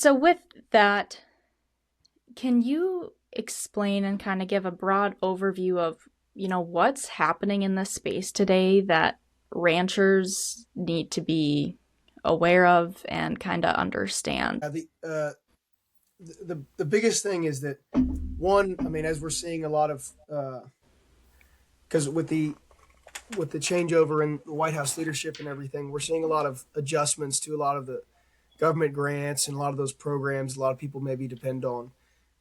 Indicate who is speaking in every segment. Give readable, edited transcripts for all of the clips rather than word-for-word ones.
Speaker 1: So, with that, can you explain and kind of give a broad overview of, what's happening in this space today that ranchers need to be aware of and kind of understand?
Speaker 2: The biggest thing is that one, I mean, as we're seeing a lot of because with the changeover in the White House leadership and everything, we're seeing a lot of adjustments to a lot of the government grants and a lot of those programs. A lot of people maybe depend on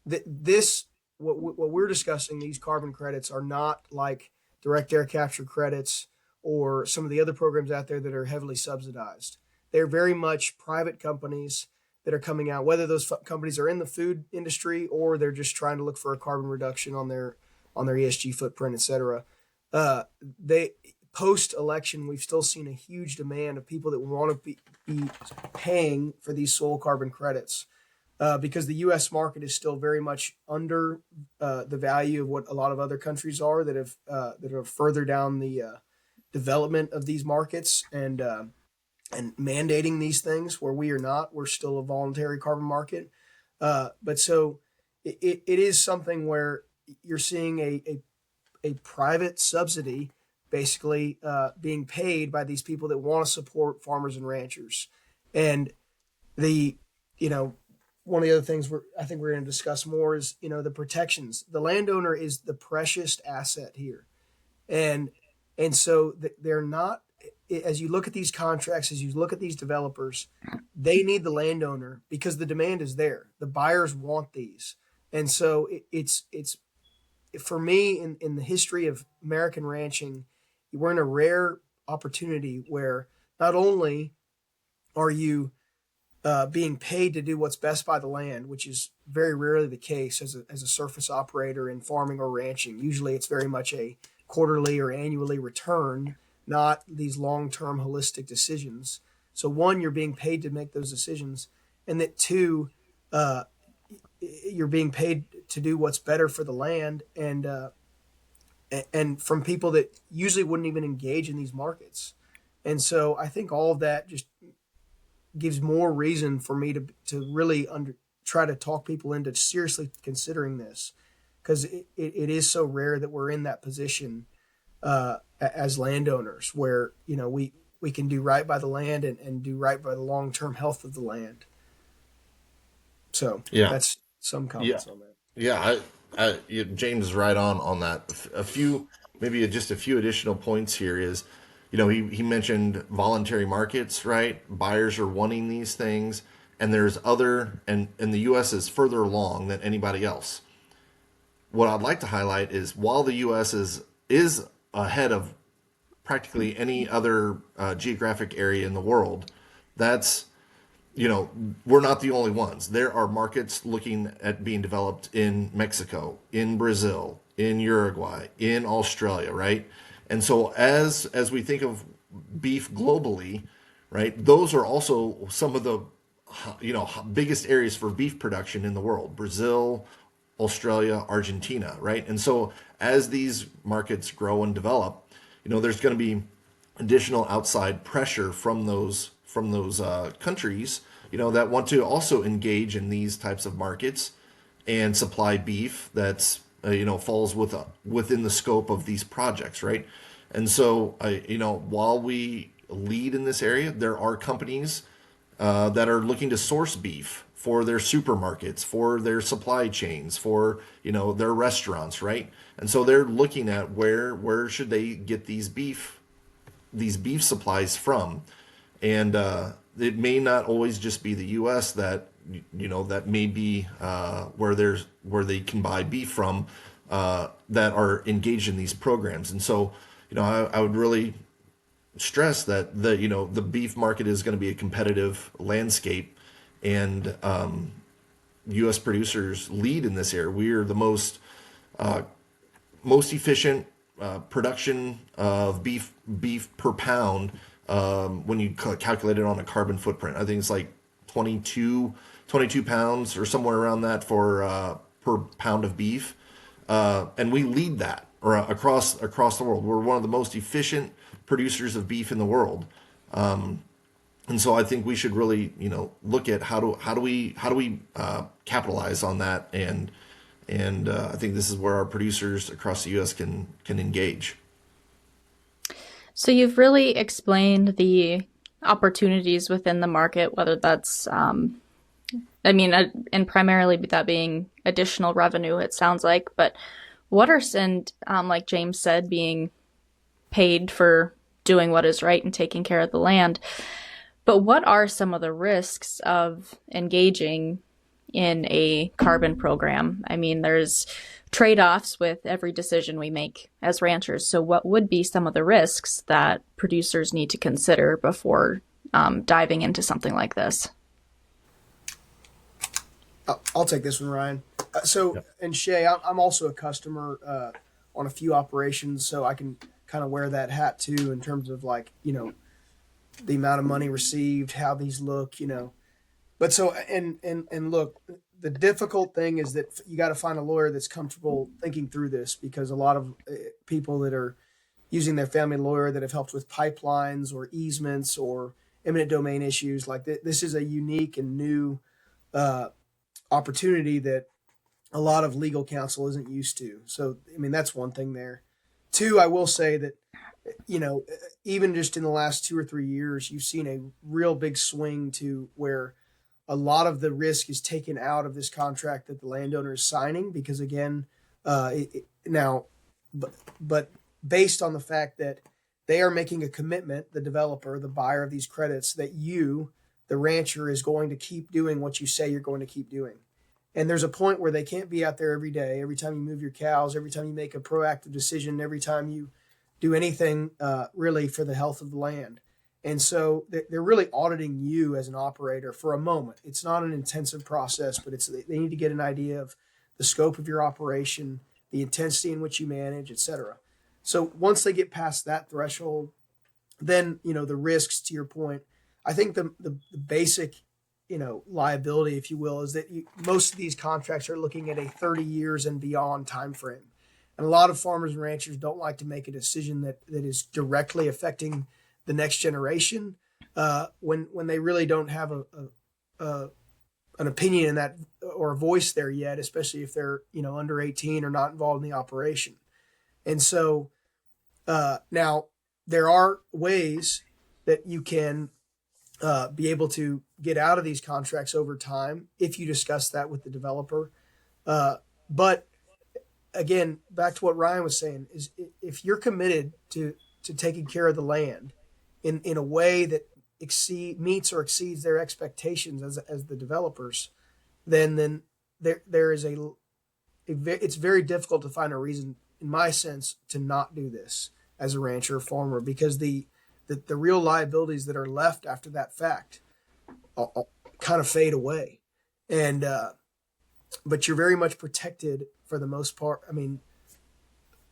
Speaker 2: this. What we're discussing, these carbon credits, are not like direct air capture credits or some of the other programs out there that are heavily subsidized. They're very much private companies that are coming out, whether those companies are in the food industry or they're just trying to look for a carbon reduction on their ESG footprint, et cetera. They Post election, we've still seen a huge demand of people that want to be paying for these soil carbon credits because the U.S. market is still very much under the value of what a lot of other countries are that are further down the development of these markets and mandating these things where we are not. We're still a voluntary carbon market, but so it is something where you're seeing a private subsidy basically being paid by these people that want to support farmers and ranchers. And the, you know, one of the other things I think we're going to discuss more is, the protections. The landowner is the precious asset here. And, and so they're not, as you look at these contracts, as you look at these developers, they need the landowner because the demand is there. The buyers want these. And so it's for me in the history of American ranching, we're in a rare opportunity where not only are you being paid to do what's best by the land, which is very rarely the case as a surface operator in farming or ranching. Usually it's very much a quarterly or annually return, not these long term holistic decisions. So, one, you're being paid to make those decisions, and that two, uh, you're being paid to do what's better for the land and from people that usually wouldn't even engage in these markets. And so I think all of that just gives more reason for me to really try to talk people into seriously considering this because it is so rare that we're in that position as landowners where we can do right by the land and do right by the long-term health of the land. So
Speaker 3: Yeah,
Speaker 2: that's some
Speaker 3: yeah,
Speaker 2: comments on that.
Speaker 3: yeah. James is right on that. A few, maybe just a few additional points here is, he mentioned voluntary markets, right? Buyers are wanting these things, and there's other, and the U.S. is further along than anybody else. What I'd like to highlight is while the U.S. is ahead of practically any other geographic area in the world, that's we're not the only ones. There are markets looking at being developed in Mexico, in Brazil, in Uruguay, in Australia, right? And so as we think of beef globally, right, those are also some of the biggest areas for beef production in the world. Brazil, Australia, Argentina, right? And so as these markets grow and develop, there's going to be additional outside pressure from those countries, that want to also engage in these types of markets and supply beef that's falls within the scope of these projects, right? And so, while we lead in this area, there are companies that are looking to source beef for their supermarkets, for their supply chains, for their restaurants, right? And so they're looking at where should they get these beef supplies from, and it may not always just be the U.S. that that may be where they can buy beef from that are engaged in these programs. And so I would really stress that the beef market is going to be a competitive landscape, and U.S. producers lead in this area. We are the most efficient production of beef per pound when you calculate it on a carbon footprint. I think it's like 22 pounds or somewhere around that for per pound of beef, and we lead that across the world. We're one of the most efficient producers of beef in the world. And so I think we should really, look at how do we capitalize on that, and I think this is where our producers across the U.S. can engage.
Speaker 1: So you've really explained the opportunities within the market, whether that's, and primarily that being additional revenue, it sounds like. But what are, and like James said, being paid for doing what is right and taking care of the land. But what are some of the risks of engaging in a carbon program? I mean, there's trade offs with every decision we make as ranchers. So, what would be some of the risks that producers need to consider before diving into something like this?
Speaker 2: I'll take this one, Ryan. And Shay, I'm also a customer on a few operations, so I can kind of wear that hat too in terms of like, the amount of money received, how these look, But so and look, the difficult thing is that you got to find a lawyer that's comfortable thinking through this, because a lot of people that are using their family lawyer that have helped with pipelines or easements or eminent domain issues, like this is a unique and new uh, opportunity that a lot of legal counsel isn't used to. So, I mean, that's one thing there. Two, I will say that, even just in the last 2 or 3 years, you've seen a real big swing to where a lot of the risk is taken out of this contract that the landowner is signing, because again, now, but based on the fact that they are making a commitment, the developer, the buyer of these credits, that you, the rancher, is going to keep doing what you say you're going to keep doing. And there's a point where they can't be out there every day, every time you move your cows, every time you make a proactive decision, every time you do anything really for the health of the land. And so they're really auditing you as an operator for a moment. It's not an intensive process, but they need to get an idea of the scope of your operation, the intensity in which you manage, et cetera. So once they get past that threshold, then the risks, to your point, I think the basic liability, if you will, is that most of these contracts are looking at a 30 years and beyond time frame. And a lot of farmers and ranchers don't like to make a decision that is directly affecting the next generation when they really don't have a an opinion in that or a voice there yet, especially if they're under 18 or not involved in the operation. And so now there are ways that you can be able to get out of these contracts over time if you discuss that with the developer. But again, back to what Ryan was saying, is if you're committed to taking care of the land in a way that meets or exceeds their expectations as the developers, then there is it's very difficult to find a reason, in my sense, to not do this as a rancher or farmer, because the real liabilities that are left after that fact kind of fade away. And but you're very much protected for the most part. I mean,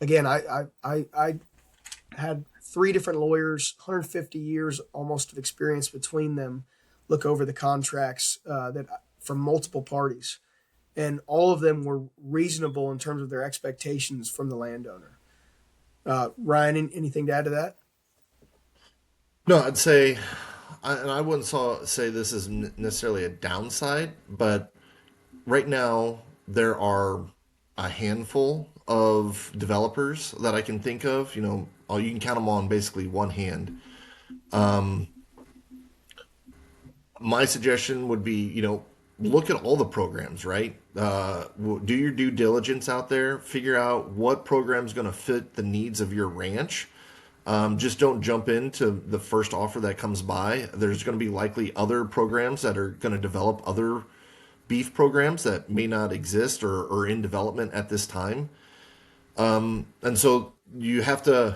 Speaker 2: again, I had three different lawyers, 150 years almost of experience between them, look over the contracts that from multiple parties, and all of them were reasonable in terms of their expectations from the landowner. Ryan, anything to add to that?
Speaker 3: No, I'd say, and I wouldn't say this is necessarily a downside, but right now there are a handful of developers that I can think of. You can count them on basically one hand. Um, my suggestion would be, look at all the programs, right? Do your due diligence out there, figure out what program is going to fit the needs of your ranch. Just don't jump into the first offer that comes by. There's going to be likely other programs that are going to develop other beef programs that may not exist or are in development at this time. And so you have to,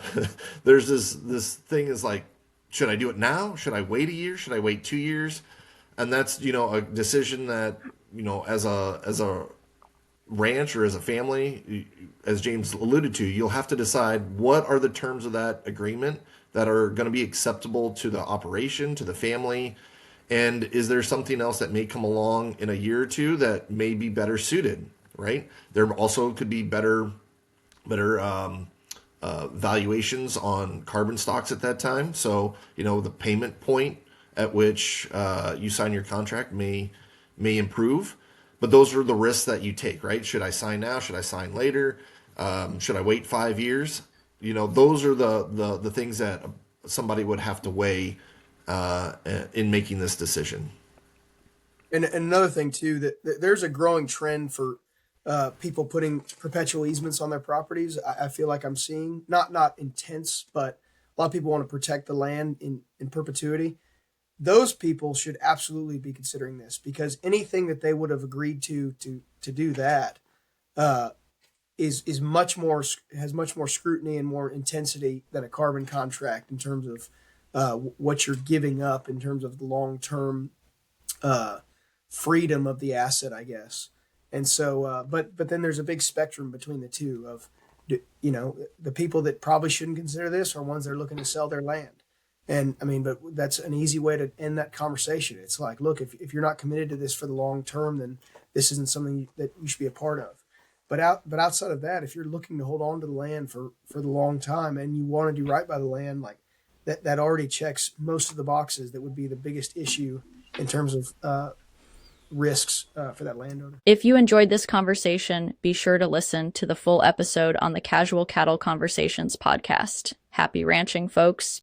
Speaker 3: there's this thing is like, should I do it now? Should I wait a year? Should I wait 2 years? And that's, a decision that, as a ranch or as a family, as James alluded to, you'll have to decide what are the terms of that agreement that are going to be acceptable to the operation, to the family, and is there something else that may come along in a year or two that may be better suited, right? There also could be better valuations on carbon stocks at that time. So, the payment point at which you sign your contract may improve. But those are the risks that you take, right? Should I sign now? Should I sign later? Should I wait 5 years? Those are the things that somebody would have to weigh in making this decision.
Speaker 2: And another thing too, that there's a growing trend for people putting perpetual easements on their properties. I feel like I'm seeing not intense, but a lot of people want to protect the land in perpetuity. Those people should absolutely be considering this, because anything that they would have agreed to do that uh, is much more, has much more scrutiny and more intensity than a carbon contract in terms of what you're giving up in terms of the long term uh, freedom of the asset, I guess. And so, but then there's a big spectrum between the two of, the people that probably shouldn't consider this are ones that are looking to sell their land. And I mean, but that's an easy way to end that conversation. It's like, look, if you're not committed to this for the long term, then this isn't something that you should be a part of. But outside of that, if you're looking to hold on to the land for the long time and you want to do right by the land, like that already checks most of the boxes that would be the biggest issue in terms of risks for that landowner.
Speaker 1: If you enjoyed this conversation, be sure to listen to the full episode on the Casual Cattle Conversations podcast. Happy ranching, folks.